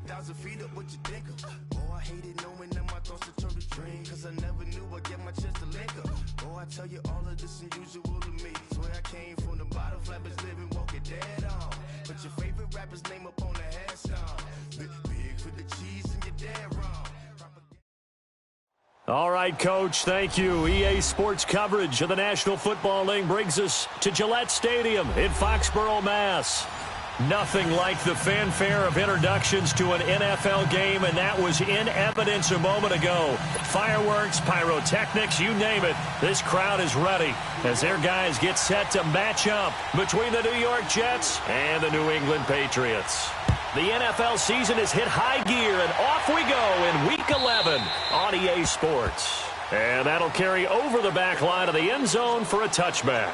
30,000 feet up, what you think of? Oh, I hated knowing that my thoughts would turn to dreams, cause I never knew I'd get my chance to link up. Oh, I tell you all of this unusual to me. Swear I came from the bottom, flappers living, walking dead on. Put your favorite rapper's name up on the headstone. Big for the cheese and you're dead wrong. All right, Coach, thank you. EA Sports coverage of the National Football League brings us to Gillette Stadium in Foxborough, Mass. Nothing like the fanfare of introductions to an NFL game, and that was in evidence a moment ago. Fireworks, pyrotechnics, you name it. This crowd is ready as their guys get set to match up between the New York Jets and the New England Patriots. The NFL season has hit high gear, and off we go in Week 11 on EA Sports. And that'll carry over the back line of the end zone for a touchback.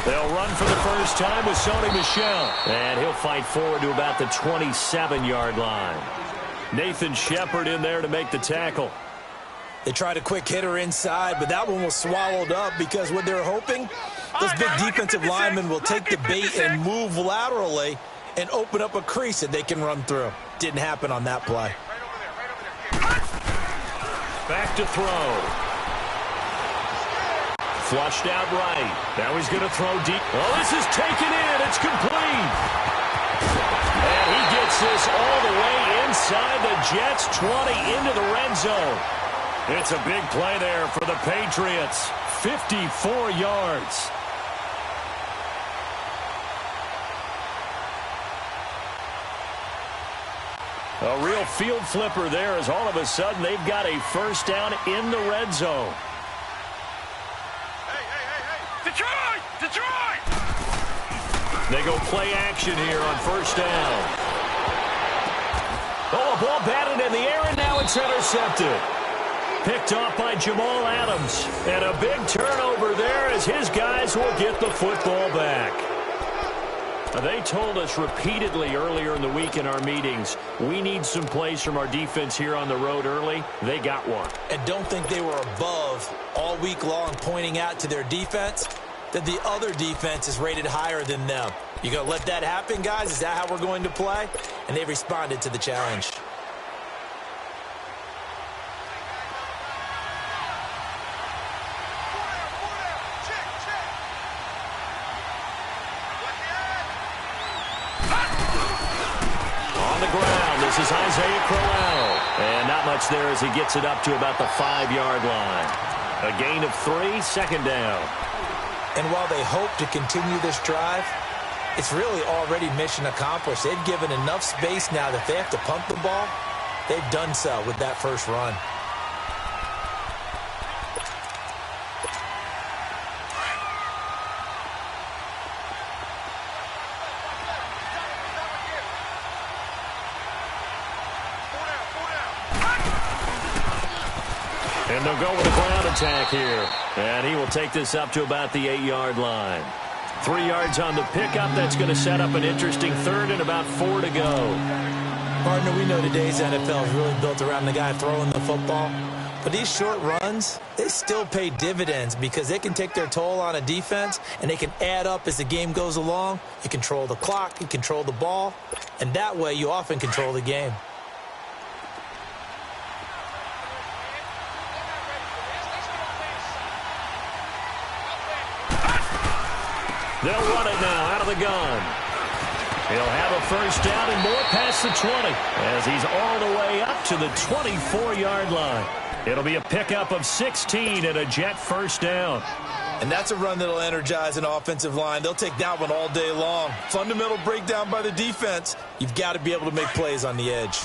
They'll run for the first time with Sony Michel. And he'll fight forward to about the 27-yard line. Nathan Shepard in there to make the tackle. They tried a quick hitter inside, but that one was swallowed up because what they're hoping, those big defensive linemen will take the bait and move laterally and open up a crease that they can run through. Didn't happen on that play. Back to throw. Flushed out right. Now he's going to throw deep. Oh, this is taken in. It's complete. And he gets this all the way inside the Jets' 20 into the red zone. It's a big play there for the Patriots. 54 yards. A real field flipper there as all of a sudden they've got a first down in the red zone. Detroit! They go play action here on first down. Oh, a ball batted in the air, and now it's intercepted. Picked off by Jamal Adams. And a big turnover there as his guys will get the football back. They told us repeatedly earlier in the week in our meetings, we need some plays from our defense here on the road early. They got one. And don't think they were above all week long pointing out to their defense that the other defense is rated higher than them. You going to let that happen, guys? Is that how we're going to play? And they responded to the challenge. On the ground, this is Isaiah Crowell. And not much there as he gets it up to about the 5-yard line. A gain of 3, second down. And while they hope to continue this drive, it's really already mission accomplished. They've given enough space now that if they have to punt the ball, they've done so with that first run. And they'll go with a ground attack here. And he will take this up to about the 8-yard line. 3 yards on the pickup. That's going to set up an interesting third and about 4 to go. Partner, we know today's NFL is really built around the guy throwing the football. But these short runs, they still pay dividends because they can take their toll on a defense and they can add up as the game goes along. You control the clock, you control the ball, and that way you often control the game. They'll run it now out of the gun. He'll have a first down and more past the 20 as he's all the way up to the 24-yard line. It'll be a pickup of 16 and a Jet first down. And that's a run that'll energize an offensive line. They'll take that one all day long. Fundamental breakdown by the defense. You've got to be able to make plays on the edge.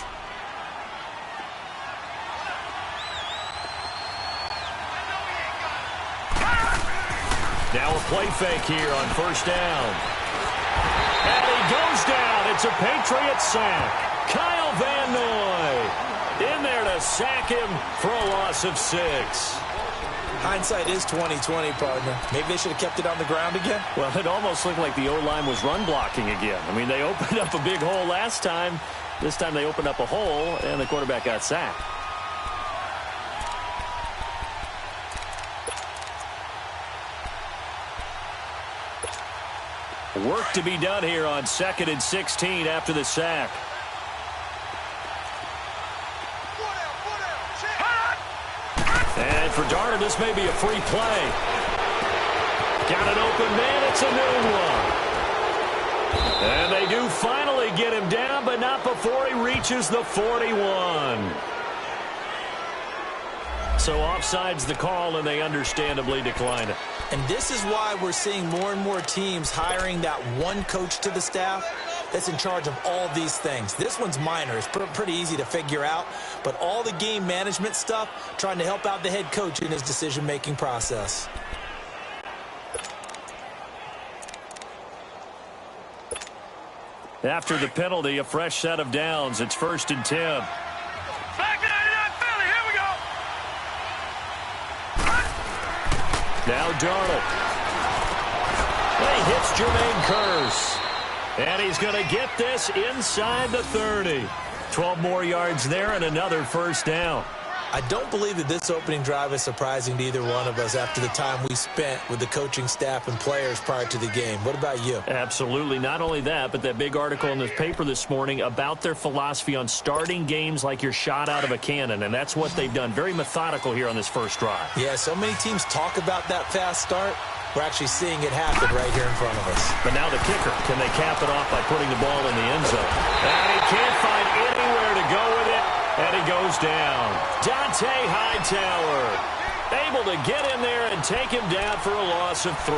Now a play fake here on first down. And goes down. It's a Patriot sack. Kyle Van Noy in there to sack him for a loss of 6. Hindsight is 20/20, partner. Maybe they should have kept it on the ground again. Well, it almost looked like the O-line was run blocking again. I mean, they opened up a big hole last time. This time they opened up a hole, and the quarterback got sacked. Work to be done here on 2nd and 16 after the sack. And for Darnold, this may be a free play. Got an open man. It's a new one. And they do finally get him down, but not before he reaches the 41. So offside's the call, and they understandably decline it. And this is why we're seeing more and more teams hiring that one coach to the staff that's in charge of all these things. This one's minor. It's pretty easy to figure out. But all the game management stuff, trying to help out the head coach in his decision-making process. After the penalty, a fresh set of downs. It's 1st and 10. Back to 99 Philly. Here we go. Now Darnold. He hits Jermaine Kearse. And he's going to get this inside the 30. 12 more yards there and another 1st down. I don't believe that this opening drive is surprising to either one of us after the time we spent with the coaching staff and players prior to the game. What about you? Absolutely. Not only that, but that big article in the paper this morning about their philosophy on starting games like you're shot out of a cannon, and that's what they've done. Very methodical here on this first drive. Yeah, so many teams talk about that fast start. We're actually seeing it happen right here in front of us. But now the kicker. Can they cap it off by putting the ball in the end zone? And he can't find anywhere to go with it, and he goes down. Dante Hightower able to get in there and take him down for a loss of 3.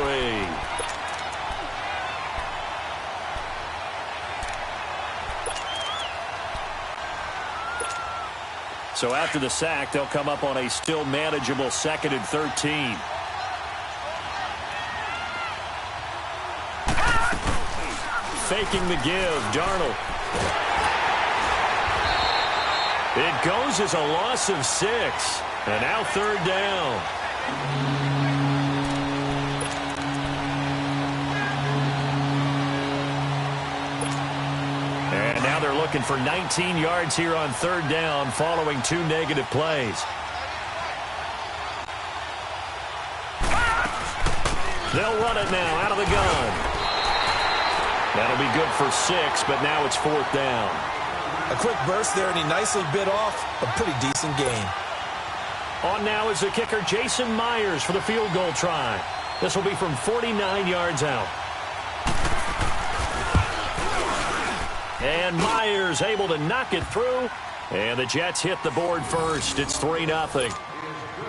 So after the sack, they'll come up on a still manageable 2nd and 13. Faking the give, Darnold. It goes as a loss of 6. And now 3rd down. And now they're looking for 19 yards here on 3rd down following 2 negative plays. They'll run it now out of the gun. That'll be good for 6, but now it's 4th down. A quick burst there, and he nicely bit off a pretty decent gain. On now is the kicker, Jason Myers, for the field goal try. This will be from 49 yards out. And Myers able to knock it through, and the Jets hit the board first. It's 3-0.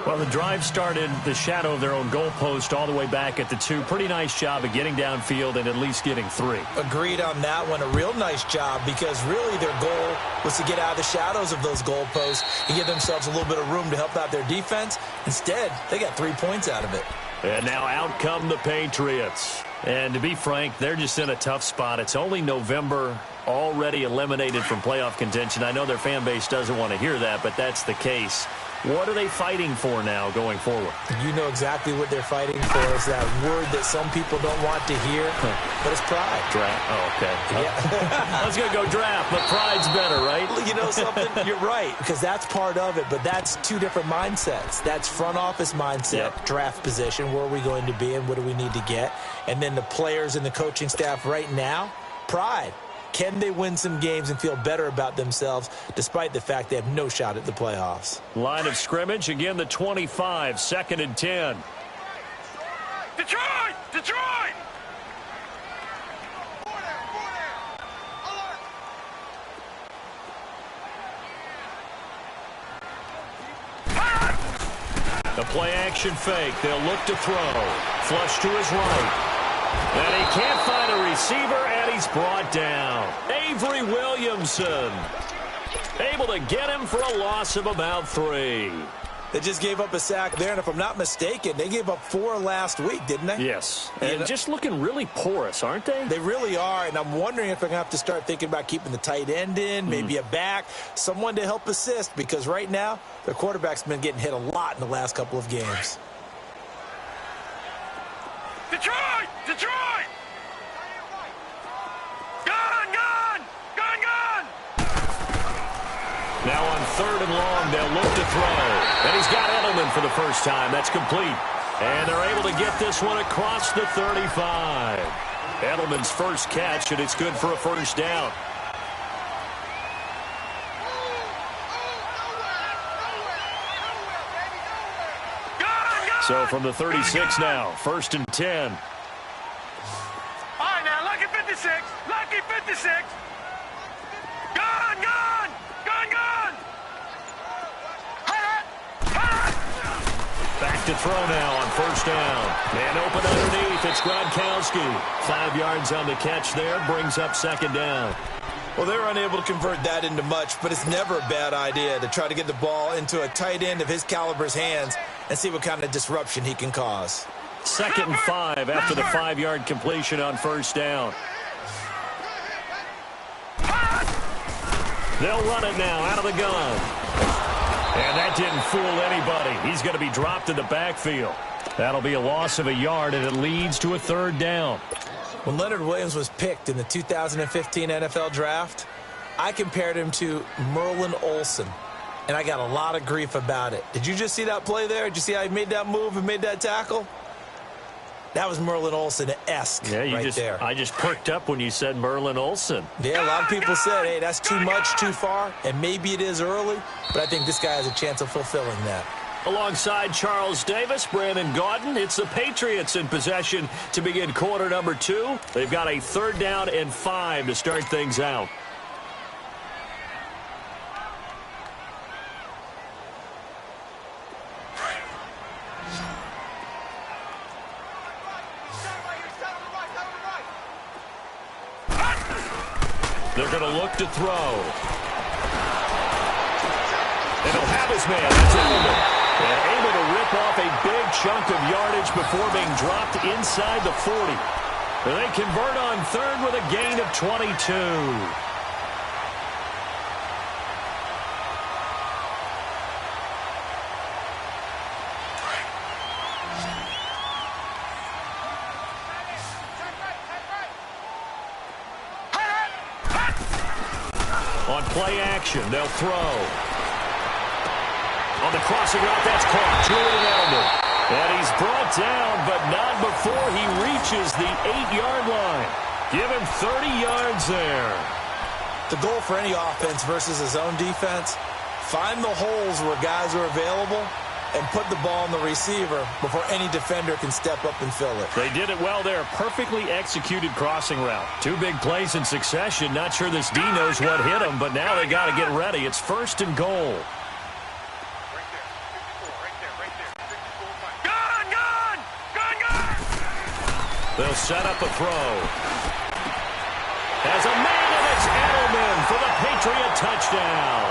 Well, the drive started the shadow of their own goalpost all the way back at the 2. Pretty nice job of getting downfield and at least getting 3. Agreed on that one. A real nice job because really their goal was to get out of the shadows of those goalposts and give themselves a little bit of room to help out their defense. Instead, they got 3 points out of it. And now out come the Patriots. And to be frank, they're just in a tough spot. It's only November, already eliminated from playoff contention. I know their fan base doesn't want to hear that, but that's the case. What are they fighting for now going forward? You know exactly what they're fighting for. Is that word that some people don't want to hear, but it's pride. Draft. Oh, okay. Yeah. I was going to go draft, but pride's better, right? You know something? You're right, because that's part of it, but that's 2 different mindsets. That's front office mindset, draft position, where are we going to be and what do we need to get? And then the players and the coaching staff right now, pride. Can they win some games and feel better about themselves despite the fact they have no shot at the playoffs? Line of scrimmage, again the 25, 2nd and 10. Detroit! Detroit! The play action fake. They'll look to throw. Flush to his right. And he can't find a receiver, and he's brought down. Avery Williamson able to get him for a loss of about 3. They just gave up a sack there, and if I'm not mistaken, they gave up 4 last week, didn't they? Yes, and just looking really porous, aren't they? They really are, and I'm wondering if they're going to have to start thinking about keeping the tight end in, maybe a back, someone to help assist, because right now, their quarterback's been getting hit a lot in the last couple of games. Detroit! Detroit! Gone! Gone! Gone! Gone! Now on 3rd and long, they'll look to throw. And he's got Edelman for the first time. That's complete. And they're able to get this one across the 35. Edelman's first catch, and it's good for a first down. So from the 36 now, 1st and 10. All right, now, lucky 56. Lucky 56. Gone! Gone! Gone! Gone! Back to throw now on 1st down. Man open underneath. It's Gronkowski. 5 yards on the catch there. Brings up 2nd down. Well, they were unable to convert that into much, but it's never a bad idea to try to get the ball into a tight end of his caliber's hands and see what kind of disruption he can cause. 2nd and 5 after the 5-yard completion on 1st down. They'll run it now out of the gun. And that didn't fool anybody. He's going to be dropped in the backfield. That'll be a loss of a yard, and it leads to a 3rd down. When Leonard Williams was picked in the 2015 NFL Draft, I compared him to Merlin Olsen, and I got a lot of grief about it. Did you just see that play there? Did you see how he made that move and made that tackle? That was Merlin Olsen-esque there. I just perked up when you said Merlin Olsen. Yeah, a lot of people said, hey, that's too much, too far, and maybe it is early, but I think this guy has a chance of fulfilling that. Alongside Charles Davis, Brandon Gaudin, it's the Patriots in possession to begin quarter number 2. They've got a 3rd down and 5 to start things out. They're going to look to throw. And he'll have his man. That's Edelman. And able to rip off a big chunk of yardage before being dropped inside the 40. And they convert on 3rd with a gain of 22. On play action, they'll throw. On the crossing route, that's caught. Julian Edelman. And he's brought down, but not before he reaches the 8-yard line. Give him 30 yards there. The goal for any offense versus his own defense, find the holes where guys are available and put the ball in the receiver before any defender can step up and fill it. They did it well there. Perfectly executed crossing route. 2 big plays in succession. Not sure this D knows what hit him, but now they got to get ready. It's 1st and goal. They'll set up a throw. As a man, and it's Edelman for the Patriot touchdown.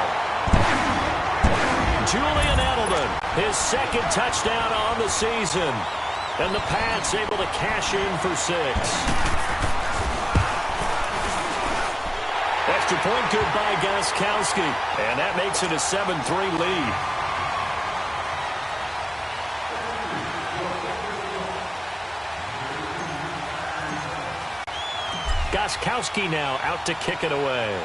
Julian Edelman, his 2nd touchdown on the season. And the Pats able to cash in for 6. Extra point good by Gostkowski. And that makes it a 7-3 lead. Gostkowski now out to kick it away.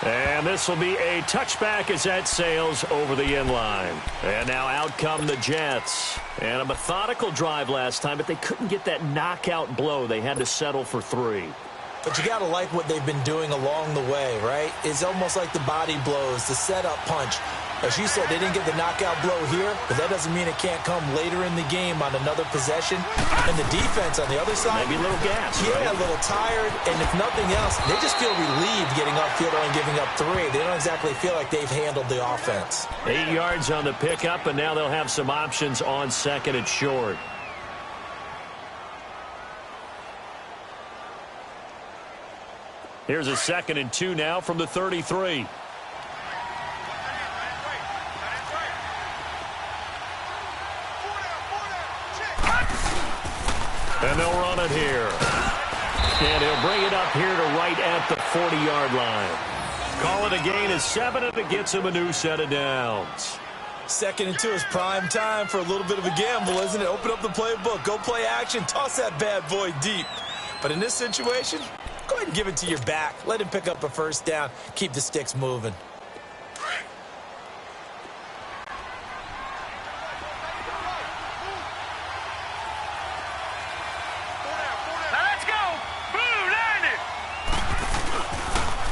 And this will be a touchback as that sails over the end line. And now out come the Jets. And a methodical drive last time, but they couldn't get that knockout blow. They had to settle for 3. But you got to like what they've been doing along the way, right? It's almost like the body blows, the setup punch. As you said, they didn't get the knockout blow here, but that doesn't mean it can't come later in the game on another possession. And the defense on the other side, maybe a little gas. Yeah, right? A little tired. And if nothing else, they just feel relieved getting upfield and giving up 3. They don't exactly feel like they've handled the offense. 8 yards on the pickup, and now they'll have some options on 2nd and short. Here's a 2nd and 2 now from the 33. And they'll run it here. And he'll bring it up here to right at the 40-yard line. Call it a gain of 7, and it gets him a new set of downs. 2nd and 2 is prime time for a little bit of a gamble, isn't it? Open up the playbook, go play action, toss that bad boy deep. But in this situation, go ahead and give it to your back. Let him pick up a first down. Keep the sticks moving.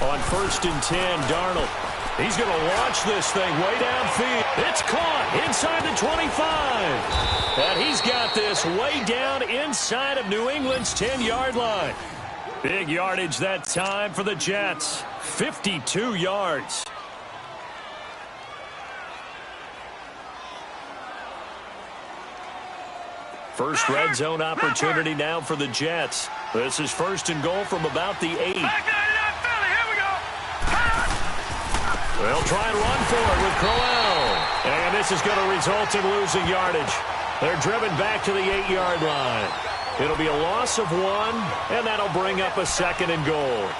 On 1st and 10, Darnold. He's going to launch this thing way downfield. It's caught inside the 25. And he's got this way down inside of New England's 10-yard line. Big yardage that time for the Jets. 52 yards. First red zone opportunity now for the Jets. This is 1st and goal from about the 8. They'll try and run for it with Crowell. And this is going to result in losing yardage. They're driven back to the 8-yard line. It'll be a loss of 1, and that'll bring up a 2nd and goal.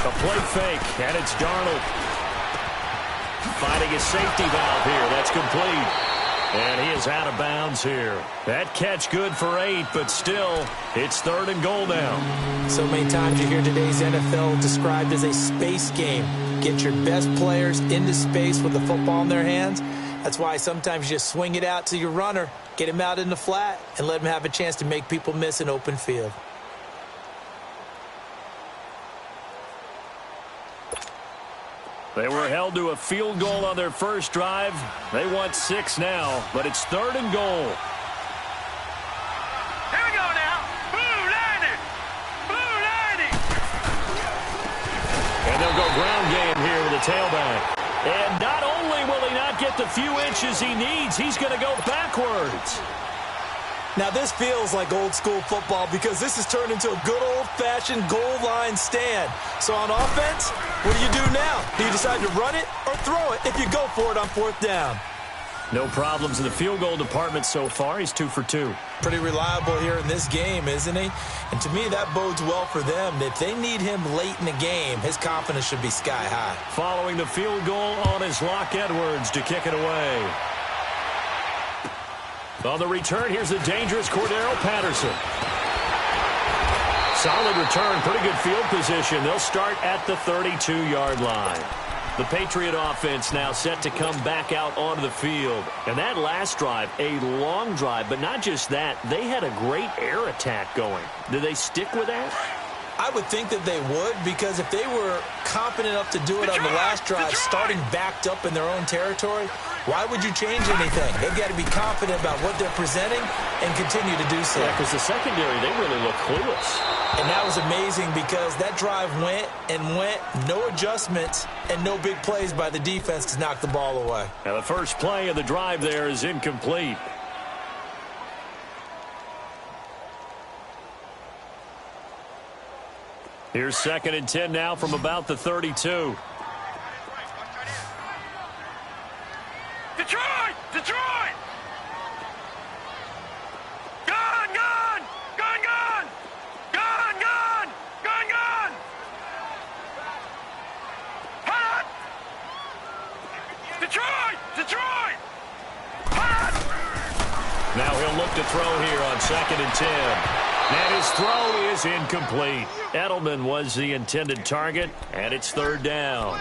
A play fake, and it's Darnold. Finding a safety valve here. That's complete. And he is out of bounds here. That catch good for 8, but still, it's 3rd and goal now. So many times you hear today's NFL described as a space game. Get your best players into space with the football in their hands. That's why sometimes you just swing it out to your runner, get him out in the flat, and let him have a chance to make people miss an open field. They were held to a field goal on their first drive. They want 6 now, but it's 3rd and goal. Here we go now. Blue 90. Blue 90. And they'll go ground game here with a tailback. And not only will he not get the few inches he needs, he's going to go backwards. Now, this feels like old-school football because this has turned into a good old-fashioned goal line stand. So on offense, what do you do now? Do you decide to run it or throw it if you go for it on 4th down? No problems in the field goal department so far. He's 2 for 2. Pretty reliable here in this game, isn't he? And to me, that bodes well for them. If they need him late in the game, his confidence should be sky high. Following the field goal on his Locke Edwards to kick it away. On the return, here's the dangerous Cordero Patterson. Solid return, pretty good field position. They'll start at the 32-yard line. The Patriot offense now set to come back out onto the field. And that last drive, a long drive, but not just that. They had a great air attack going. Do they stick with that? I would think that they would, because if they were confident enough to do it on the last drive, starting backed up in their own territory, why would you change anything? They've got to be confident about what they're presenting and continue to do so. Yeah, because the secondary, they really look clueless. And that was amazing because that drive went and went, no adjustments, and no big plays by the defense to knock the ball away. Now the first play of the drive there is incomplete. Here's 2nd and 10 now from about the 32. Detroit! Detroit! Gone! Gone! Gone! Gone! Gone! Gone! Gone! Gone! Hot! Detroit! Detroit! Hot! Now he'll look to throw here on 2nd and 10. And his throw is incomplete. Edelman was the intended target, and it's 3rd down.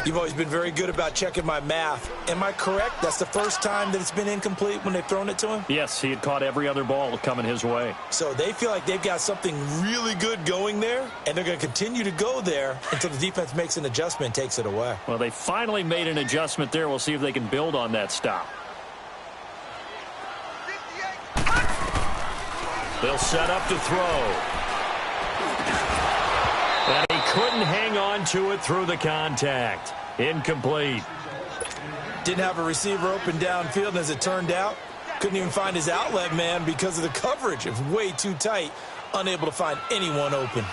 You've always been very good about checking my math. Am I correct? That's the first time that it's been incomplete when they've thrown it to him? Yes, he had caught every other ball coming his way. So they feel like they've got something really good going there, and they're going to continue to go there until the defense makes an adjustment and takes it away. Well, they finally made an adjustment there. We'll see if they can build on that stop. They'll set up to throw. And he couldn't hang on to it through the contact. Incomplete. Didn't have a receiver open downfield, and as it turned out, couldn't even find his outlet man because of the coverage. It was way too tight, unable to find anyone open.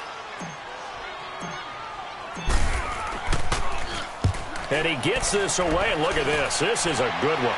And he gets this away, and look at this. This is a good one.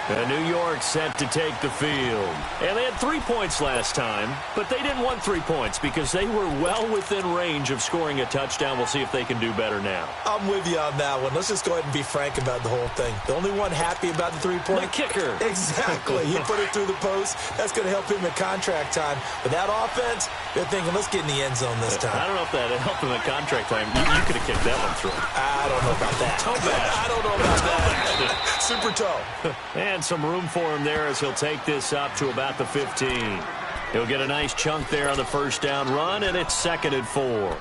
And New York set to take the field. And they had 3 points last time, but they didn't want 3 points because they were well within range of scoring a touchdown. We'll see if they can do better now. I'm with you on that one. Let's just go ahead and be frank about the whole thing. The only one happy about the 3-point? The kicker. Exactly. He put it through the post. That's going to help him in contract time. But that offense, they're thinking, let's get in the end zone this time. I don't know if that helped him in contract time. You could have kicked that one through. I don't know about that. Toe bash. I don't know about that. Super toe. And some room for him there as he'll take this up to about the 15. He'll get a nice chunk there on the first down run, and it's 2nd and 4.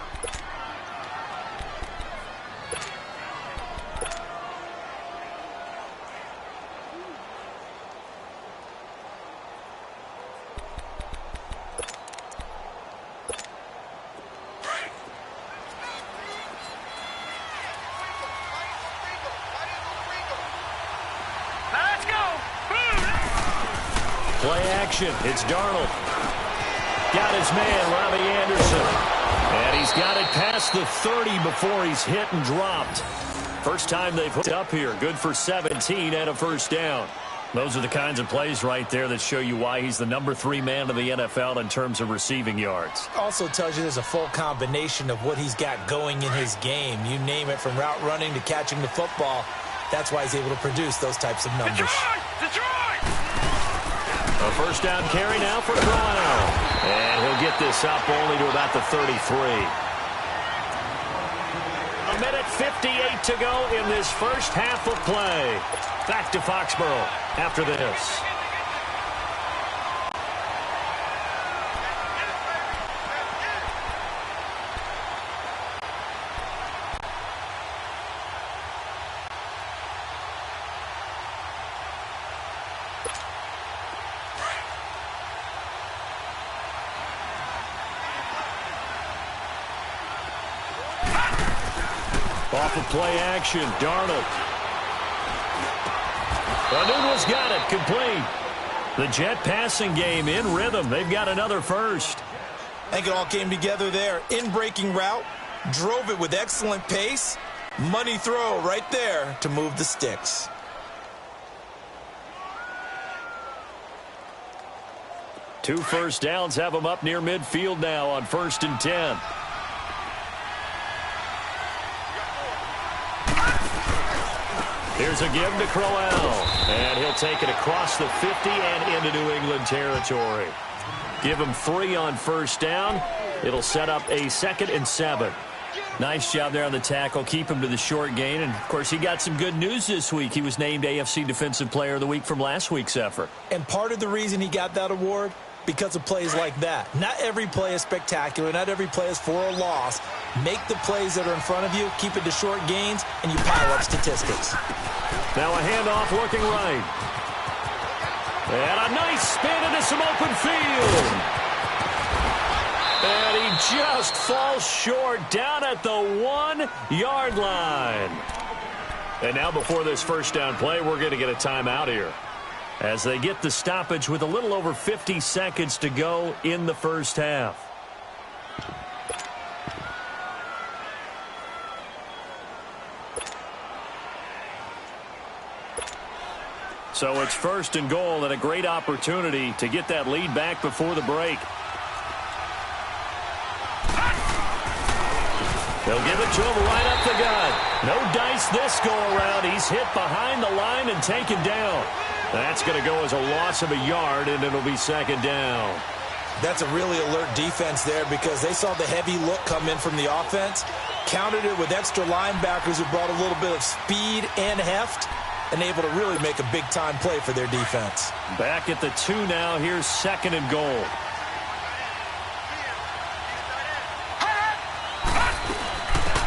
Play action. It's Darnold. Got his man, Robbie Anderson. And he's got it past the 30 before he's hit and dropped. First time they've hooked up here. Good for 17 and a first down. Those are the kinds of plays right there that show you why he's the number 3 man in the NFL in terms of receiving yards. Also tells you there's a full combination of what he's got going in his game. You name it, from route running to catching the football. That's why he's able to produce those types of numbers. Detroit! A first down carry now for Crowell. And he'll get this up only to about the 33. A minute 58 to go in this first half of play. Back to Foxborough after this. Off of play action, Darnold. Noodle's got it, complete. The Jet passing game in rhythm. They've got another first. I think it all came together there. In-breaking route, drove it with excellent pace. Money throw right there to move the sticks. Two first downs have them up near midfield now on 1st and 10. Here's a give to Crowell, and he'll take it across the 50 and into New England territory. Give him 3 on first down. It'll set up a 2nd and 7. Nice job there on the tackle. Keep him to the short gain. And, of course, he got some good news this week. He was named AFC Defensive Player of the Week from last week's effort. And part of the reason he got that award, because of plays like that. Not every play is spectacular. Not every play is for a loss. Make the plays that are in front of you, keep it to short gains, and you pile up statistics. Now a handoff looking right. And a nice spin into some open field. And he just falls short down at the 1-yard line. And now before this first down play, we're going to get a timeout here, as they get the stoppage with a little over 50 seconds to go in the first half. So it's 1st and goal, and a great opportunity to get that lead back before the break. They'll give it to him right up the gut. No dice this go around. He's hit behind the line and taken down. That's going to go as a loss of a yard, and it'll be 2nd down. That's a really alert defense there, because they saw the heavy look come in from the offense, countered it with extra linebackers who brought a little bit of speed and heft, and able to really make a big-time play for their defense. Back at the 2 now. Here's 2nd and goal.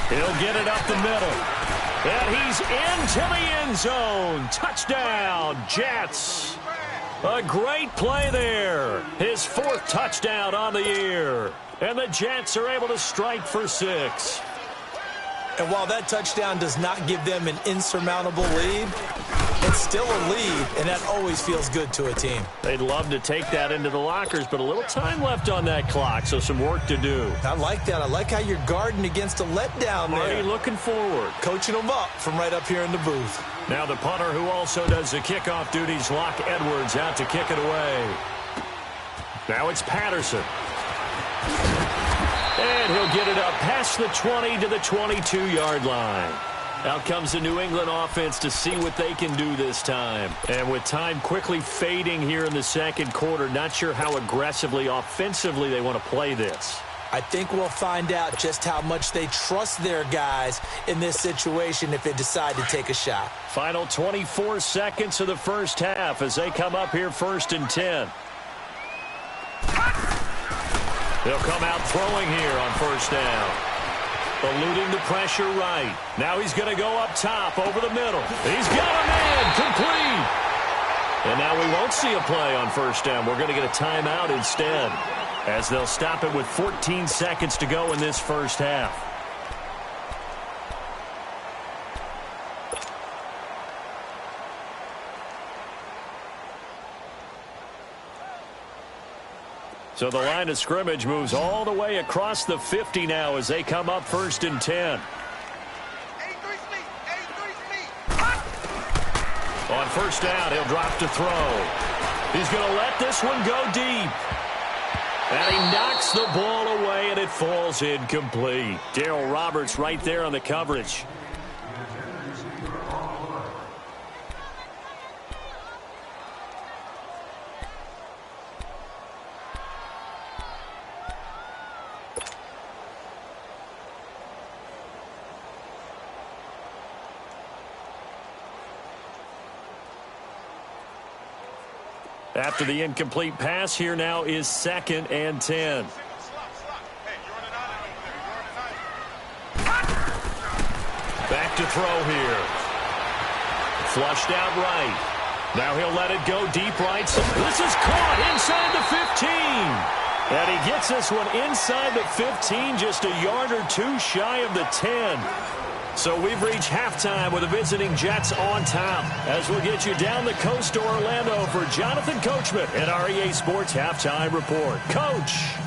He'll get it up the middle. And he's into the end zone. Touchdown, Jets. A great play there. His 4th touchdown on the year. And the Jets are able to strike for 6. And while that touchdown does not give them an insurmountable lead, it's still a lead, and that always feels good to a team. They'd love to take that into the lockers, but a little time left on that clock, so some work to do. I like that. I like how you're guarding against a letdown there. Marty looking forward. Coaching them up from right up here in the booth. Now the punter who also does the kickoff duties, Locke Edwards, out to kick it away. Now it's Patterson. And he'll get it up past the 20 to the 22-yard line. Out comes the New England offense to see what they can do this time. And with time quickly fading here in the second quarter, not sure how aggressively, offensively they want to play this. I think we'll find out just how much they trust their guys in this situation if they decide to take a shot. Final 24 seconds of the first half as they come up here 1st and 10. They'll come out throwing here on 1st down. Eluding the pressure right. Now he's going to go up top over the middle. He's got a man complete. And now we won't see a play on 1st down. We're going to get a timeout instead as they'll stop it with 14 seconds to go in this first half. So the line of scrimmage moves all the way across the 50 now as they come up 1st and 10. On 1st down, he'll drop to throw. He's going to let this one go deep. And he knocks the ball away, and it falls incomplete. Darryl Roberts right there on the coverage. After the incomplete pass, here now is 2nd and 10. Back to throw here. Flushed out right. Now he'll let it go deep right. This is caught inside the 15. And he gets this one inside the 15, just a yard or two shy of the 10. So we've reached halftime with the visiting Jets on top. As we'll get you down the coast to Orlando for Jonathan Coachman at our EA Sports Halftime Report. Coach.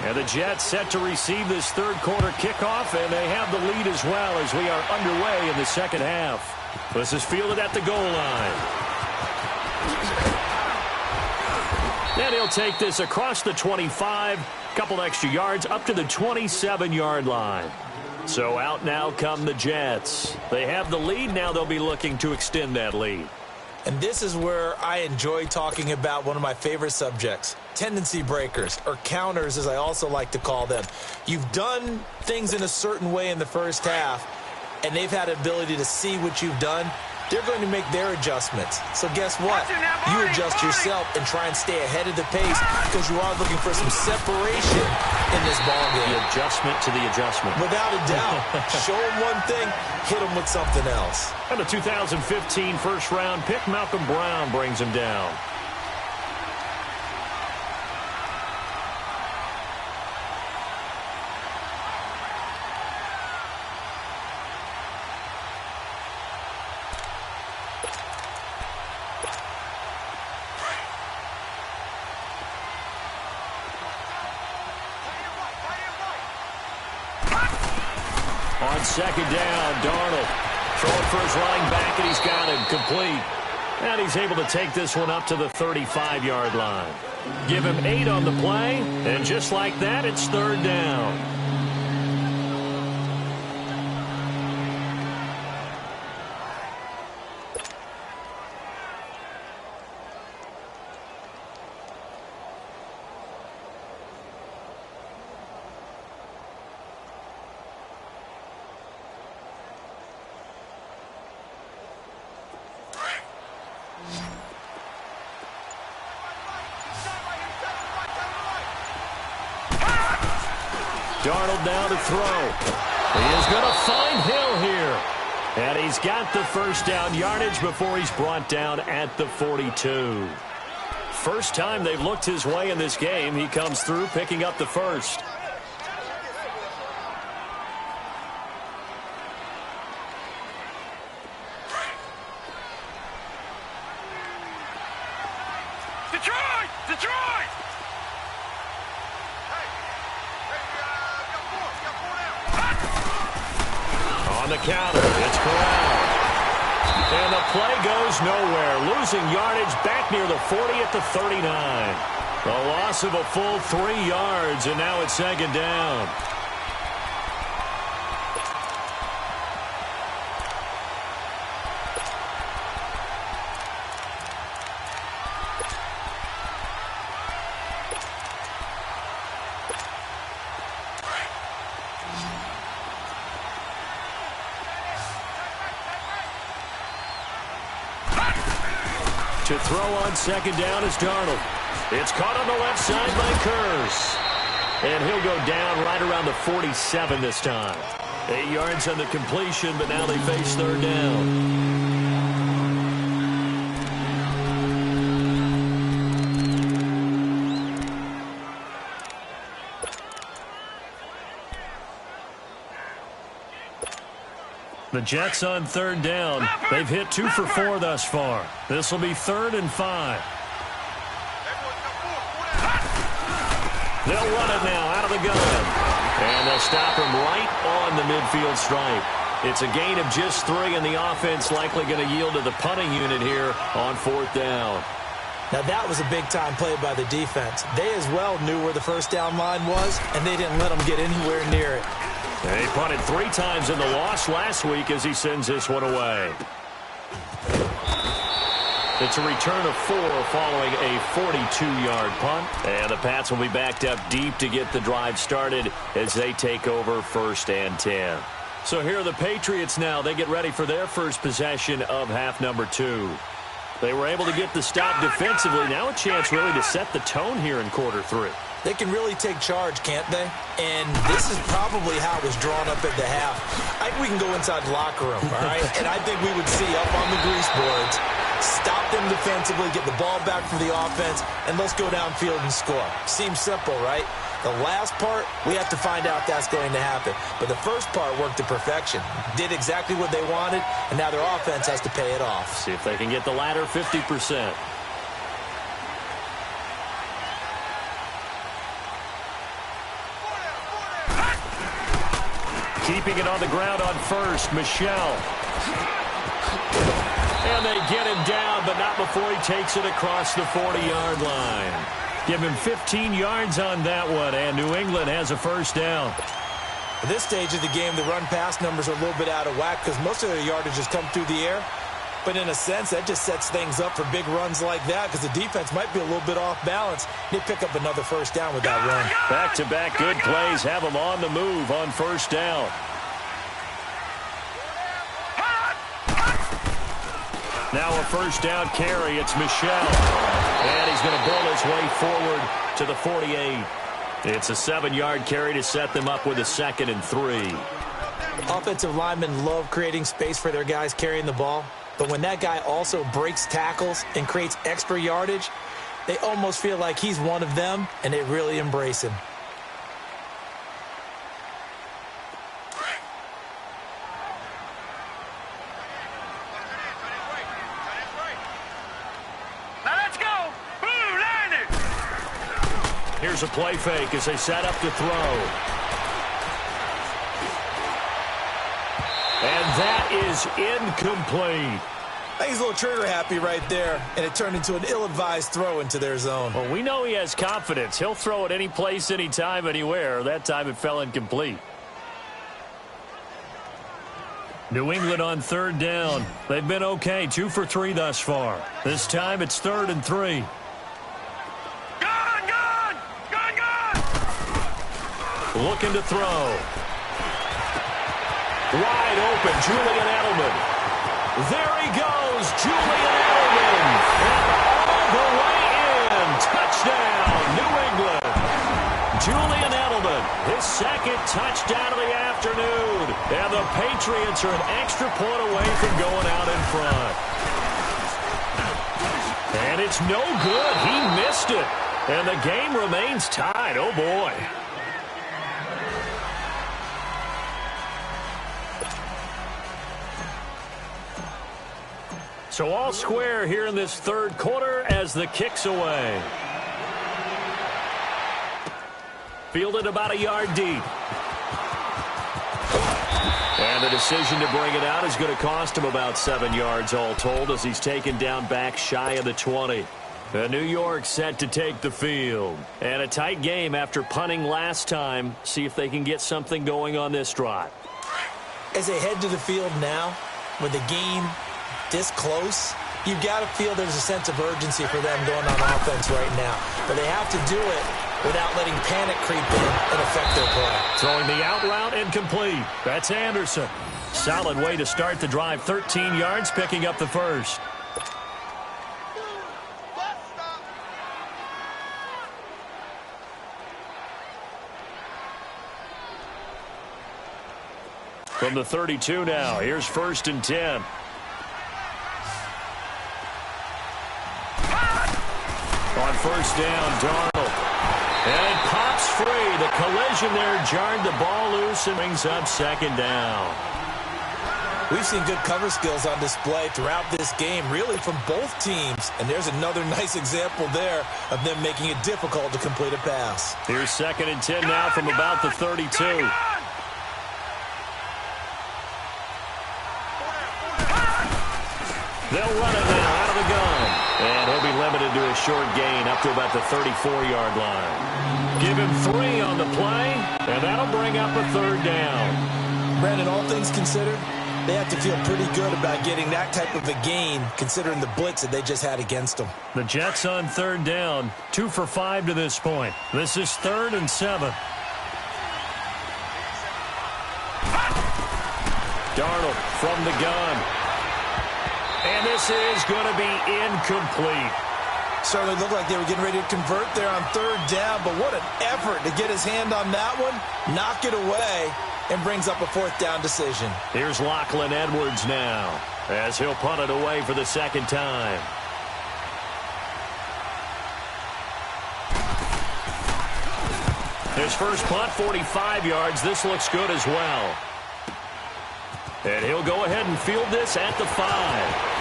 And the Jets set to receive this third quarter kickoff, and they have the lead as well as we are underway in the second half. This is fielded at the goal line. And he'll take this across the 25, couple extra yards up to the 27-yard line. So out now come the Jets. They have the lead. Now they'll be looking to extend that lead. And this is where I enjoy talking about one of my favorite subjects, tendency breakers, or counters as I also like to call them. You've done things in a certain way in the first half, and they've had the ability to see what you've done. They're going to make their adjustments. So guess what? You adjust yourself and try and stay ahead of the pace because you are looking for some separation in this ballgame. The adjustment to the adjustment. Without a doubt. Show them one thing, hit them with something else. And the 2015 first-round pick, Malcolm Brown, brings him down. On 2nd down, Darnold throwing for his running back, and he's got him complete. And he's able to take this one up to the 35-yard line. Give him 8 on the play, and just like that, it's 3rd down. Darnold now to throw. He is going to find Hill here. And he's got the first down yardage before he's brought down at the 42. First time they've looked his way in this game. He comes through picking up the first. Detroit! Detroit! On the counter, it's Corral. And the play goes nowhere. Losing yardage back near the 40 at the 39. A loss of a full 3 yards, and now it's second down. To throw on second down is Darnold. It's caught on the left side by Kearse. And he'll go down right around the 47 this time. 8 yards on the completion, but now they face third down. The Jets on third down. They've hit 2 for 4 thus far. This will be 3rd and 5. They'll run it now out of the gun. And they'll stop him right on the midfield stripe. It's a gain of just 3, and the offense likely going to yield to the punting unit here on 4th down. Now, that was a big-time play by the defense. They as well knew where the first down line was, and they didn't let them get anywhere near it. He punted 3 times in the loss last week as he sends this one away. It's a return of 4 following a 42-yard punt. And the Pats will be backed up deep to get the drive started as they take over 1st and 10. So here are the Patriots now. They get ready for their first possession of half number 2. They were able to get the stop defensively. Now a chance really to set the tone here in quarter 3. They can really take charge, can't they? And this is probably how it was drawn up at the half. I think we can go inside the locker room, all right? And I think we would see up on the grease boards, stop them defensively, get the ball back for the offense, and let's go downfield and score. Seems simple, right? The last part, we have to find out that's going to happen. But the first part worked to perfection. Did exactly what they wanted, and now their offense has to pay it off. See if they can get the latter 50%. Keeping it on the ground on first, Michel. And they get him down, but not before he takes it across the 40-yard line. Give him 15 yards on that one, and New England has a first down. At this stage of the game, the run-pass numbers are a little bit out of whack because most of their yardage has come through the air. But in a sense, that just sets things up for big runs like that because the defense might be a little bit off balance. They pick up another first down with that run. Back-to-back good plays have them on the move on first down. Now a first down carry. It's Michel. And he's going to build his way forward to the 48. It's a 7-yard carry to set them up with a 2nd and 3. Offensive linemen love creating space for their guys carrying the ball. But when that guy also breaks tackles and creates extra yardage, they almost feel like he's one of them, and they really embrace him. Now let's go! Blue line it! Here's a play fake as they set up to throw. And that is incomplete. I think he's a little trigger happy right there, and it turned into an ill-advised throw into their zone. Well, we know he has confidence. He'll throw it any place, anytime, anywhere. That time it fell incomplete. New England on third down. They've been okay, 2 for 3 thus far. This time it's 3rd and 3. Gone! Gone! Gone! Gone! Looking to throw. Wide open, Julian Edelman. There he goes, Julian Edelman. And all the way in. Touchdown, New England. Julian Edelman, his second touchdown of the afternoon. And the Patriots are an extra point away from going out in front. And it's no good. He missed it. And the game remains tied. Oh, boy. So all square here in this third quarter as the kick's away. Fielded about a yard deep. And the decision to bring it out is going to cost him about 7 yards all told as he's taken down back shy of the 20. New York set to take the field. And a tight game after punting last time. See if they can get something going on this drive. As they head to the field now, with the game this close, you've got to feel there's a sense of urgency for them going on offense right now. But they have to do it without letting panic creep in and affect their play. Throwing the out route incomplete. That's Anderson. Solid way to start the drive. 13 yards, picking up the first. From the 32 now, here's 1st and 10. On first down, Darnold. And it pops free. The collision there jarred the ball loose and brings up 2nd down. We've seen good cover skills on display throughout this game, really from both teams. And there's another nice example there of them making it difficult to complete a pass. Here's 2nd and 10 now from about the 32. They'll run it now out of the gun. And he'll be limited to a short gain up to about the 34-yard line. Give him 3 on the play, and that'll bring up a 3rd down. Brandon, all things considered, they have to feel pretty good about getting that type of a gain considering the blitz that they just had against them. The Jets on 3rd down, 2 for 5 to this point. This is 3rd and 7. Darnold from the gun. And this is going to be incomplete. Certainly looked like they were getting ready to convert there on 3rd down, but what an effort to get his hand on that one, knock it away, and brings up a 4th down decision. Here's Lachlan Edwards now as he'll punt it away for the 2nd time. His first punt, 45 yards. This looks good as well. And he'll go ahead and field this at the 5.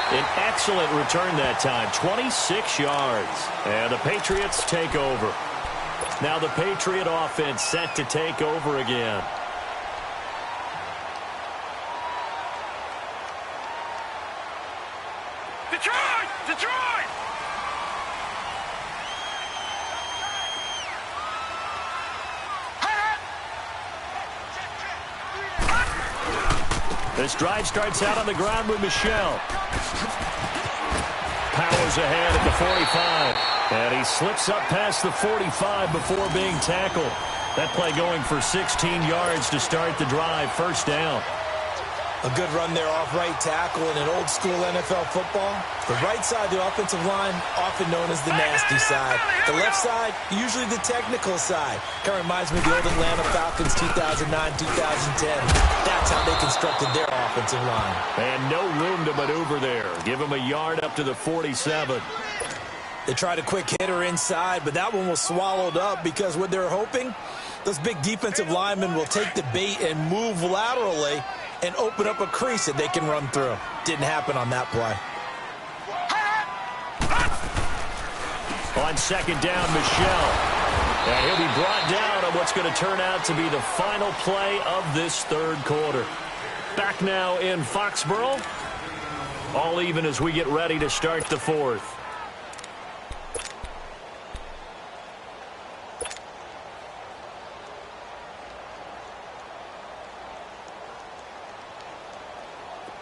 An excellent return that time, 26 yards. And the Patriots take over. Now the Patriot offense set to take over again. Detroit! Detroit! This drive starts out on the ground with Michel. Powers ahead at the 45. And he slips up past the 45 before being tackled. That play going for 16 yards to start the drive. 1st down. A good run there off right tackle in an old school NFL football. The right side of the offensive line, often known as the nasty side. The left side, usually the technical side. Kind of reminds me of the old Atlanta Falcons 2009-2010. That's how they constructed their offensive line. And no room to maneuver there. Give him a yard up to the 47. They tried a quick hitter inside, but that one was swallowed up because what they're hoping, those big defensive linemen will take the bait and move laterally and open up a crease that they can run through. Didn't happen on that play. On 2nd down, Michel. And he'll be brought down on what's going to turn out to be the final play of this 3rd quarter. Back now in Foxborough. All even as we get ready to start the 4th.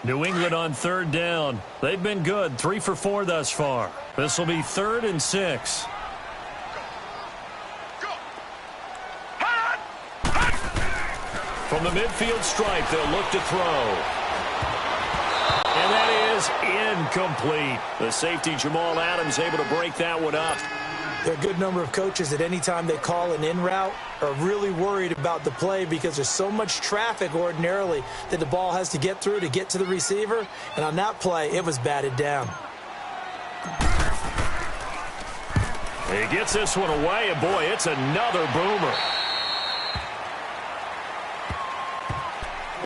New England on 3rd down. They've been good, 3 for 4 thus far. This will be 3rd and 6. From the midfield stripe, they'll look to throw. And that is incomplete. The safety, Jamal Adams, able to break that one up. There are a good number of coaches at any time they call an in route are really worried about the play because there's so much traffic ordinarily that the ball has to get through to get to the receiver. And on that play, it was batted down. He gets this one away, and boy, it's another boomer.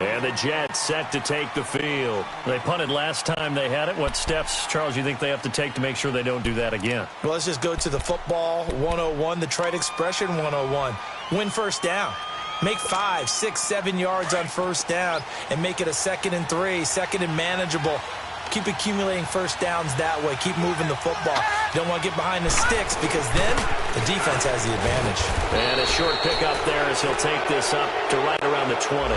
And the Jets set to take the field. They punted last time they had it. What steps, Charles, you think they have to take to make sure they don't do that again? Well, let's just go to the football 101, the trite expression 101. Win first down. Make 5, 6, 7 yards on first down and make it a 2nd and 3, 2nd and manageable. Keep accumulating first downs that way. Keep moving the football. You don't want to get behind the sticks because then the defense has the advantage. And a short pickup there as he'll take this up to right around the 20.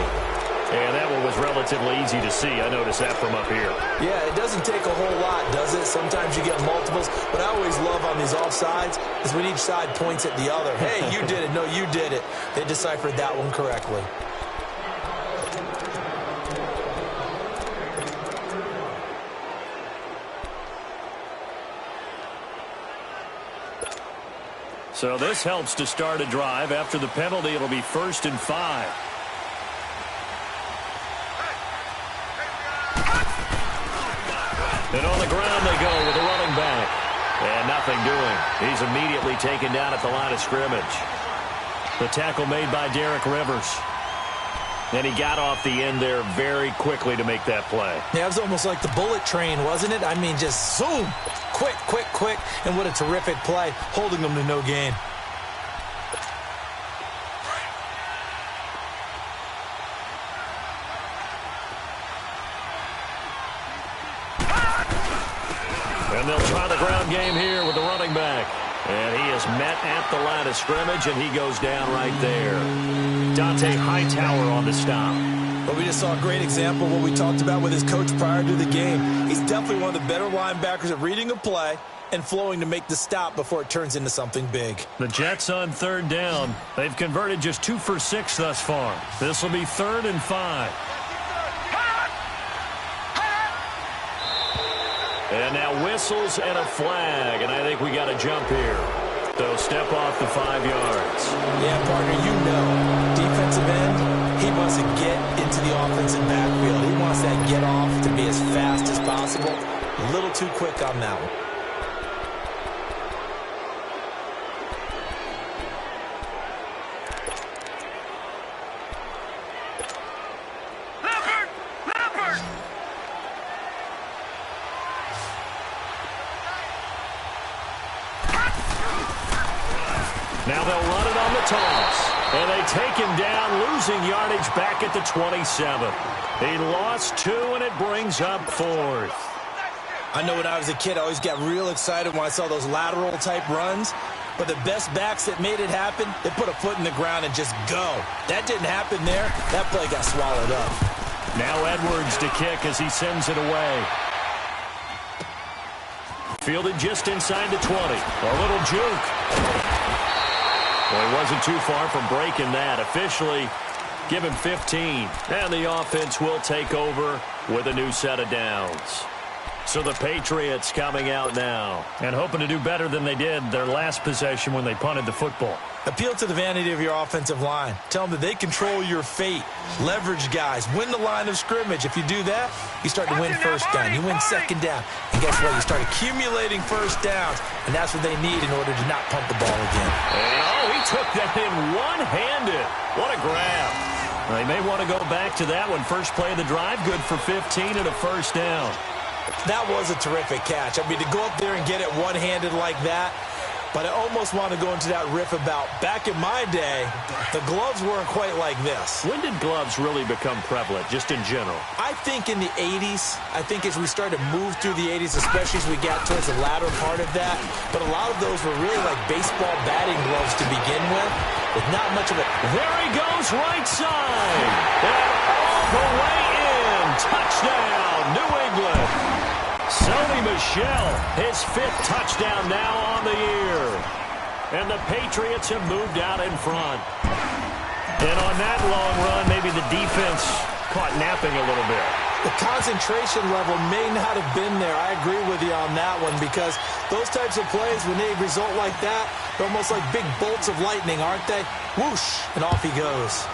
And that one was relatively easy to see. I noticed that from up here. Yeah, it doesn't take a whole lot, does it? Sometimes you get multiples. What I always love on these offsides is when each side points at the other. Hey, you did it. No, you did it. They deciphered that one correctly. So this helps to start a drive. After the penalty, it'll be 1st and 5. And on the ground they go with a running back. And nothing doing. He's immediately taken down at the line of scrimmage. The tackle made by Derek Rivers. And he got off the end there very quickly to make that play. Yeah, it was almost like the bullet train, wasn't it? I mean, just zoom. Quick, quick, quick. And what a terrific play, holding them to no gain. And they'll try the ground game here with the running back. And he is met at the line of scrimmage, and he goes down right there. Dante Hightower on the stop. But we just saw a great example of what we talked about with his coach prior to the game. He's definitely one of the better linebackers at reading a play and flowing to make the stop before it turns into something big. The Jets on 3rd down. They've converted just 2 for 6 thus far. This will be 3rd and 5. And now whistles and a flag, and I think we got a jump here. So step off the 5 yards. Yeah, partner, you know, defensive end, he wants to get into the offensive backfield. He wants that get off to be as fast as possible. A little too quick on that one. Now they'll run it on the toss. And they take him down, losing yardage back at the 27. He lost 2, and it brings up 4th. I know when I was a kid, I always got real excited when I saw those lateral-type runs. But the best backs that made it happen, they put a foot in the ground and just go. That didn't happen there. That play got swallowed up. Now Edwards to kick as he sends it away. Fielded just inside the 20. A little juke. Well, he wasn't too far from breaking that. Officially, give him 15. And the offense will take over with a new set of downs. So the Patriots coming out now and hoping to do better than they did their last possession when they punted the football. Appeal to the vanity of your offensive line. Tell them that they control your fate. Leverage guys. Win the line of scrimmage. If you do that, you start to win first down. You win second down. And guess what? You start accumulating first downs. And that's what they need in order to not punt the ball again. And, he took that in one-handed. What a grab. They may want to go back to that one. First play of the drive, good for 15 and a first down. That was a terrific catch. I mean, to go up there and get it one-handed like that, but I almost want to go into that riff about back in my day, the gloves weren't quite like this. When did gloves really become prevalent, just in general? I think in the 80s. I think as we started to move through the 80s, especially as we got towards the latter part of that. But a lot of those were really like baseball batting gloves to begin with not much of it. There he goes, right side. And all the way in. Touchdown, New England. Sony Michel, his 5th touchdown now on the year. And the Patriots have moved out in front. And on that long run, maybe the defense caught napping a little bit. the concentration level may not have been there. I agree with you on that one, because those types of plays, when they result like that, they're almost like big bolts of lightning, aren't they? Whoosh, and off he goes.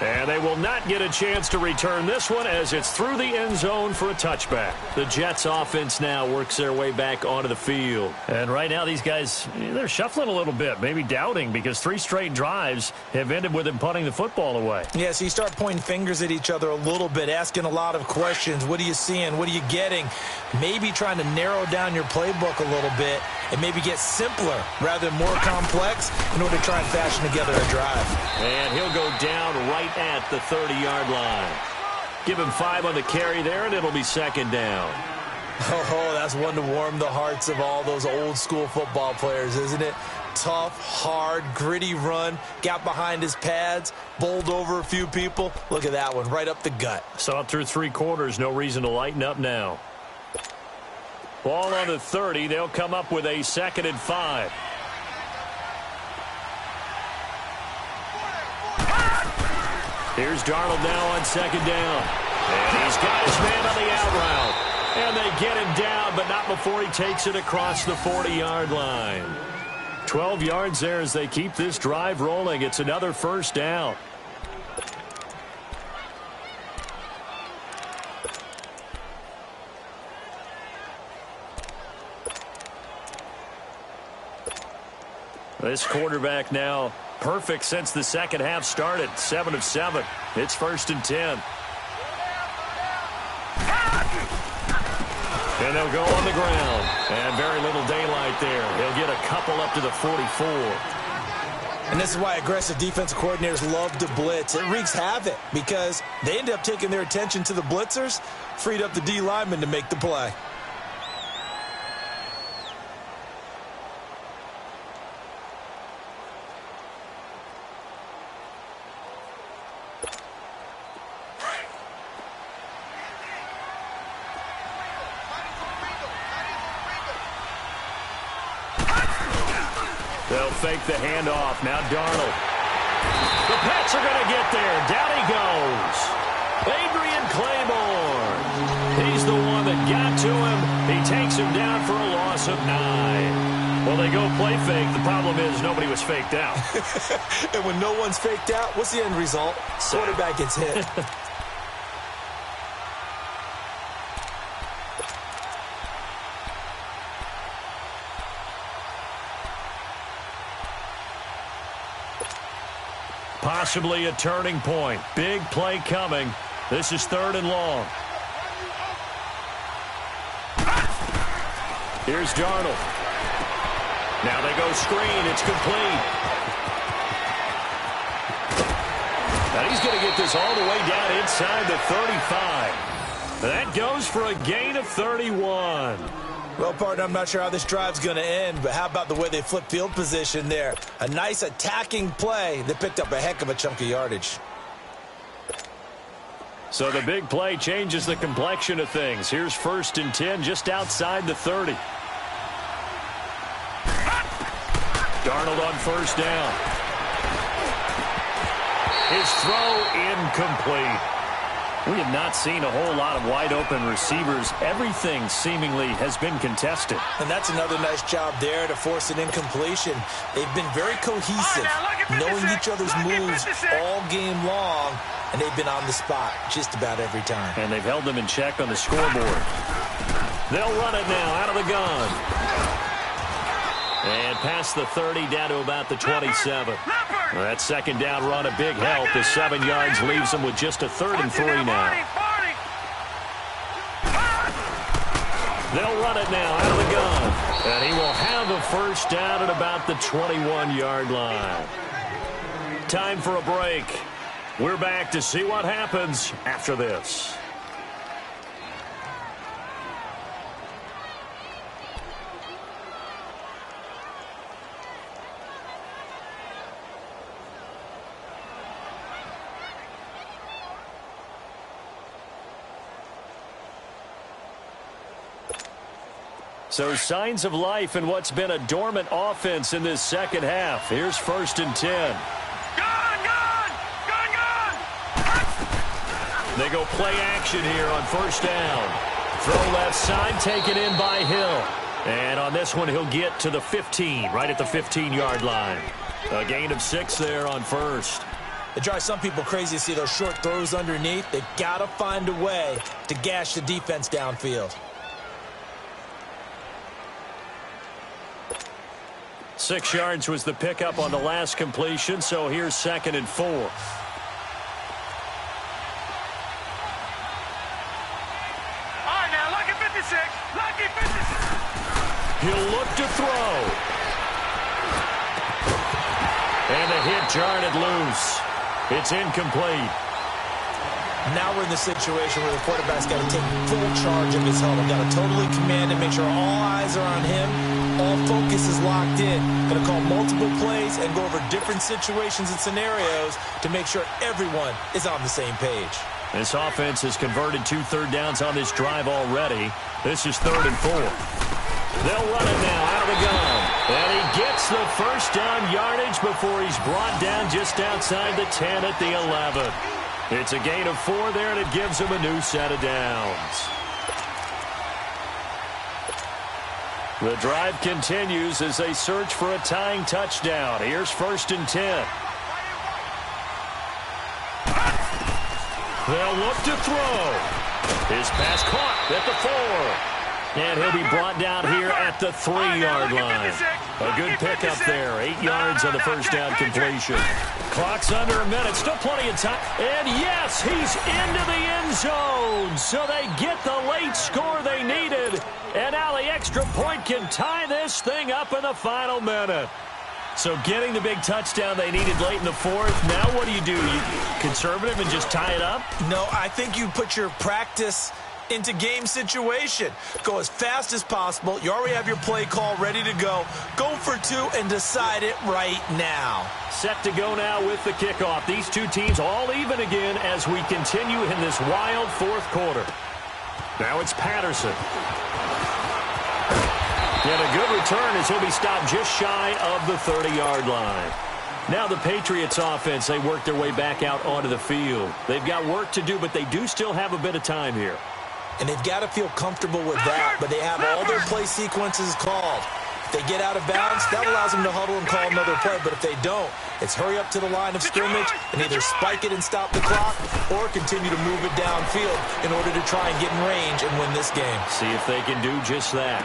And they will not get a chance to return this one, as it's through the end zone for a touchback. The Jets offense now works their way back onto the field. And right now these guys, they're shuffling a little bit, maybe doubting, because 3 straight drives have ended with them punting the football away. Yeah, so you start pointing fingers at each other a little bit, asking a lot of questions. What are you seeing? What are you getting? Maybe trying to narrow down your playbook a little bit and maybe get simpler rather than more complex in order to try and fashion together a drive. And he'll go down right at the 30-yard line. Give him 5 on the carry there, and it'll be second down. Oh, that's one to warm the hearts of all those old-school football players, isn't it? Tough, hard, gritty run, got behind his pads, bowled over a few people. Look at that one, right up the gut. Saw it through 3 quarters, no reason to lighten up now. Ball on the 30, they'll come up with a 2nd and 5. Here's Darnold now on 2nd down. And he's got his man on the out route. And they get him down, but not before he takes it across the 40-yard line. 12 yards there as they keep this drive rolling. It's another first down. This quarterback now perfect since the second half started. 7 of 7. It's 1st and 10. And they'll go on the ground. And very little daylight there. He'll get a couple up to the 44. And this is why aggressive defensive coordinators love to blitz. It wreaks havoc because they end up taking their attention to the blitzers, freed up the D lineman to make the play. They'll fake the handoff. Now Darnold. The Pats are going to get there. Down he goes. Adrian Claiborne. He's the one that got to him. He takes him down for a loss of 9. Well, they go play fake. The problem is nobody was faked out. And when no one's faked out, what's the end result? Quarterback gets hit. Possibly a turning point. Big play coming. This is 3rd and long. Here's Darnold. Now they go screen. It's complete. Now he's going to get this all the way down inside the 35. That goes for a gain of 31. Well, partner, I'm not sure how this drive's going to end, but how about the way they flip field position there? A nice attacking play that picked up a heck of a chunk of yardage. So the big play changes the complexion of things. Here's 1st and 10 just outside the 30. Darnold on 1st down. His throw incomplete. We have not seen a whole lot of wide-open receivers. Everything seemingly has been contested. And that's another nice job there to force an incompletion. They've been very cohesive, knowing each other's moves all game long, and they've been on the spot just about every time. And they've held them in check on the scoreboard. They'll run it now out of the gun. And past the 30 down to about the 27. That 2nd down run a big help. The 7 yards leaves them with just a 3rd and 3 now. They'll run it now out of the gun. And he will have a first down at about the 21-yard line. Time for a break. We're back to see what happens after this. So signs of life in what's been a dormant offense in this second half. Here's 1st and 10. Gone! They go play action here on first down. Throw left side, taken in by Hill. And on this one, he'll get to the 15, right at the 15-yard line. A gain of 6 there on first. It drives some people crazy to see those short throws underneath. They've got to find a way to gash the defense downfield. 6 yards was the pickup on the last completion, so here's 2nd and 4. All right, now, lucky 56. Lucky 56. He'll look to throw. And the hit jarred it loose. It's incomplete. Now we're in the situation where the quarterback's got to take full charge of his huddle. Got to totally command it, make sure all eyes are on him. All focus is locked in. Going to call multiple plays and go over different situations and scenarios to make sure everyone is on the same page. This offense has converted 2 third downs on this drive already. This is 3rd and 4. They'll run it now out of the gun. And he gets the first down yardage before he's brought down just outside the 10 at the 11. It's a gain of 4 there, and it gives him a new set of downs. The drive continues as they search for a tying touchdown. Here's 1st and 10. They'll look to throw. His pass caught at the 4. And he'll be brought down here at the 3-yard line. A good pickup there. 8 yards on the first down completion. Clock's under a minute. Still plenty of time. And yes, he's into the end zone. So they get the late score they needed. And now the extra point can tie this thing up in the final minute. So getting the big touchdown they needed late in the 4th. Now what do? You conservative and just tie it up? No, I think you put your practice into game situation. Go as fast as possible. You already have your play call ready to go. Go for 2 and decide it right now. Set to go now with the kickoff. These two teams all even again as we continue in this wild 4th quarter. Now it's Patterson. And a good return as he'll be stopped just shy of the 30-yard line. Now the Patriots offense, they work their way back out onto the field. They've got work to do, but they do still have a bit of time here. And they've got to feel comfortable with that, but they have all their play sequences called. If they get out of bounds, that allows them to huddle and call another play, but if they don't, it's hurry up to the line of scrimmage and either spike it and stop the clock or continue to move it downfield in order to try and get in range and win this game. See if they can do just that.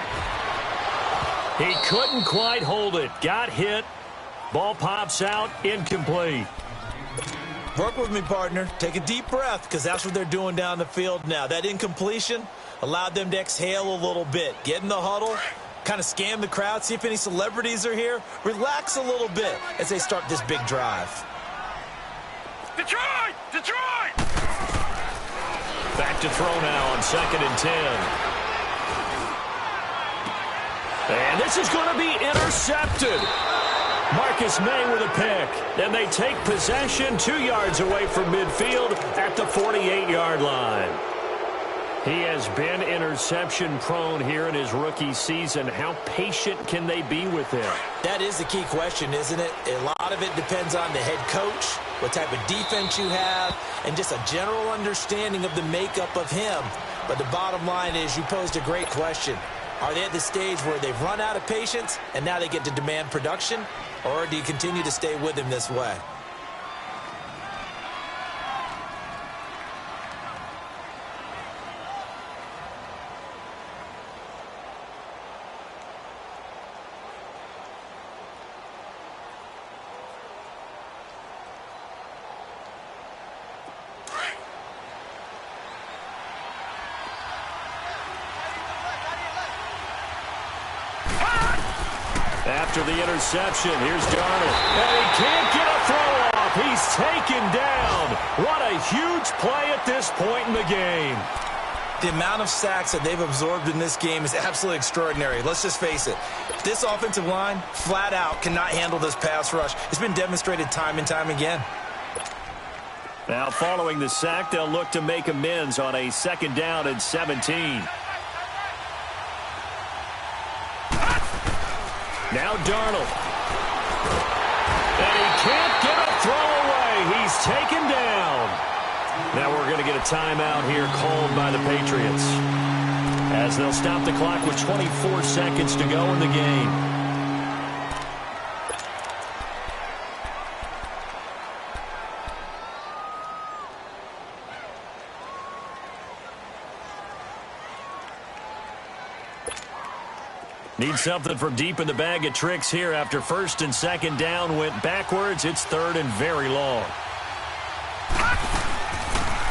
He couldn't quite hold it. Got hit. Ball pops out. Incomplete. Work with me, partner. Take a deep breath, because that's what they're doing down the field now. That incompletion allowed them to exhale a little bit. Get in the huddle, kind of scan the crowd, see if any celebrities are here. Relax a little bit as they start this big drive. Detroit! Detroit! Back to throw now on 2nd and 10. And this is going to be intercepted. Marcus May with a pick. And they take possession 2 yards away from midfield at the 48-yard line. He has been interception prone here in his rookie season. How patient can they be with him? That is the key question, isn't it? A lot of it depends on the head coach, what type of defense you have, and just a general understanding of the makeup of him. But the bottom line is you posed a great question. Are they at the stage where they've run out of patience and now they get to demand production? Or do you continue to stay with him this way? After the interception, here's Darnold. And he can't get a throw off. He's taken down. What a huge play at this point in the game. The amount of sacks that they've absorbed in this game is absolutely extraordinary. Let's just face it. This offensive line, flat out, cannot handle this pass rush. It's been demonstrated time and time again. Now, following the sack, they'll look to make amends on a 2nd down and 17. Now Darnold. And he can't get a throw away. He's taken down. Now we're going to get a timeout here called by the Patriots, as they'll stop the clock with 24 seconds to go in the game. Need something from deep in the bag of tricks here after first and second down went backwards. It's third and very long.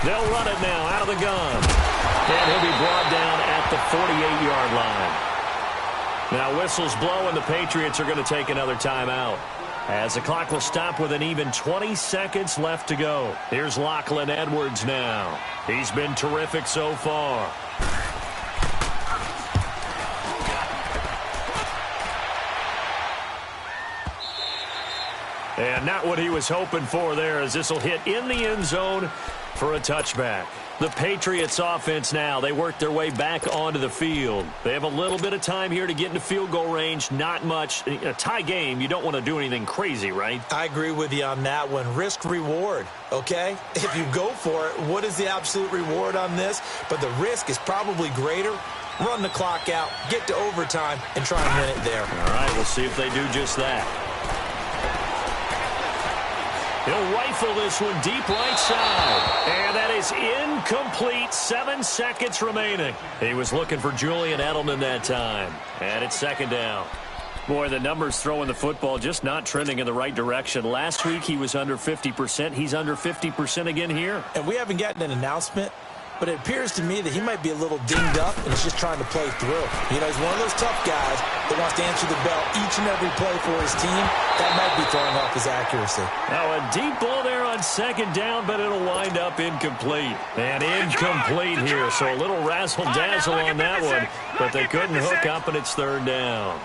They'll run it now out of the gun. And he'll be brought down at the 48-yard line. Now whistles blow and the Patriots are going to take another timeout, as the clock will stop with an even 20 seconds left to go. Here's Lachlan Edwards now. He's been terrific so far. And not what he was hoping for there, as this will hit in the end zone for a touchback. The Patriots offense now, they work their way back onto the field. They have a little bit of time here to get into field goal range, not much. In a tie game, you don't want to do anything crazy, right? I agree with you on that one. Risk reward, okay? If you go for it, what is the absolute reward on this? But the risk is probably greater. Run the clock out, get to overtime, and try and win it there. All right, we'll see if they do just that. He'll rifle this one deep right side. And that is incomplete. 7 seconds remaining. He was looking for Julian Edelman that time. And it's second down. Boy, the numbers throwing the football just not trending in the right direction. Last week he was under 50%. He's under 50% again here. And we haven't gotten an announcement, but it appears to me that he might be a little dinged up and he's just trying to play through. You know, he's one of those tough guys that wants to answer the bell each and every play for his team. That might be throwing off his accuracy. Now a deep ball there on second down, but it'll wind up incomplete. And incomplete here, so a little razzle-dazzle on that one, but they couldn't hook up, and it's third down.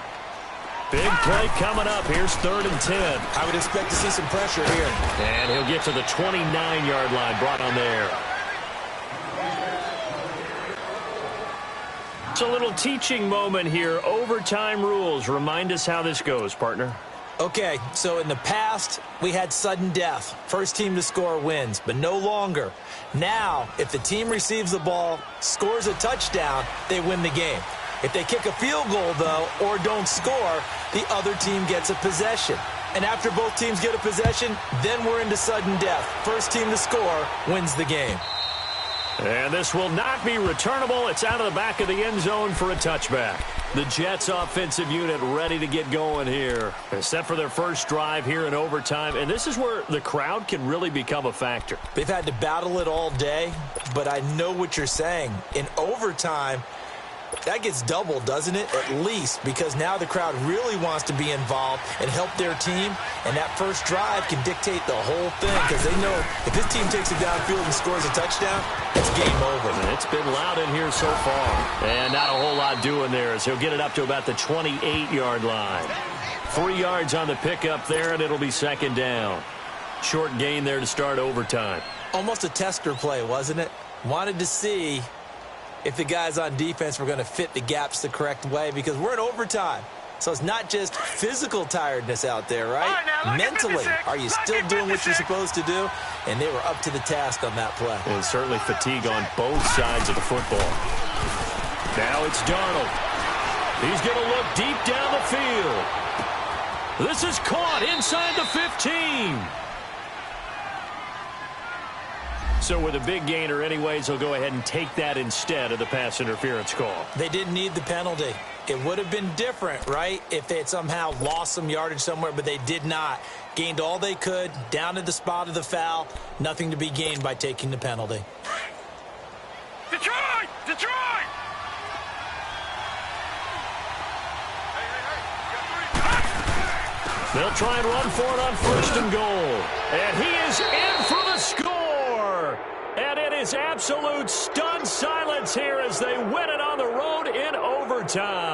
Big play coming up. Here's 3rd and 10. I would expect to see some pressure here. And he'll get to the 29-yard line, brought on there. It's a little teaching moment here. Overtime rules. Remind us how this goes, partner. Okay, so in the past, we had sudden death. First team to score wins, but no longer. Now, if the team receives the ball, scores a touchdown, they win the game. If they kick a field goal, though, or don't score, the other team gets a possession. And after both teams get a possession, then we're into sudden death. First team to score wins the game. And this will not be returnable. It's out of the back of the end zone for a touchback. The Jets offensive unit ready to get going here. They're set for their first drive here in overtime. And this is where the crowd can really become a factor. They've had to battle it all day, but I know what you're saying. In overtime, that gets doubled, doesn't it? At least, because now the crowd really wants to be involved and help their team, and that first drive can dictate the whole thing, because they know if this team takes it downfield and scores a touchdown, it's game over. And it's been loud in here so far. And not a whole lot doing there, as he'll get it up to about the 28-yard line. 3 yards on the pickup there, and it'll be second down. Short gain there to start overtime. Almost a tester play, wasn't it? Wanted to see if the guys on defense were going to fit the gaps the correct way, because we're in overtime. So it's not just physical tiredness out there, right? Mentally, are you still doing what you're supposed to do? And they were up to the task on that play. And certainly fatigue on both sides of the football. Now it's Darnold. He's going to look deep down the field. This is caught inside the 15. So with a big gainer anyways, he'll go ahead and take that instead of the pass interference call. They didn't need the penalty. It would have been different, right, if they had somehow lost some yardage somewhere, but they did not. Gained all they could, down to the spot of the foul. Nothing to be gained by taking the penalty. Detroit! Detroit! They'll try and run for it on 1st and goal. And he is in for the score. And it is absolute stunned silence here as they win it on the road in overtime.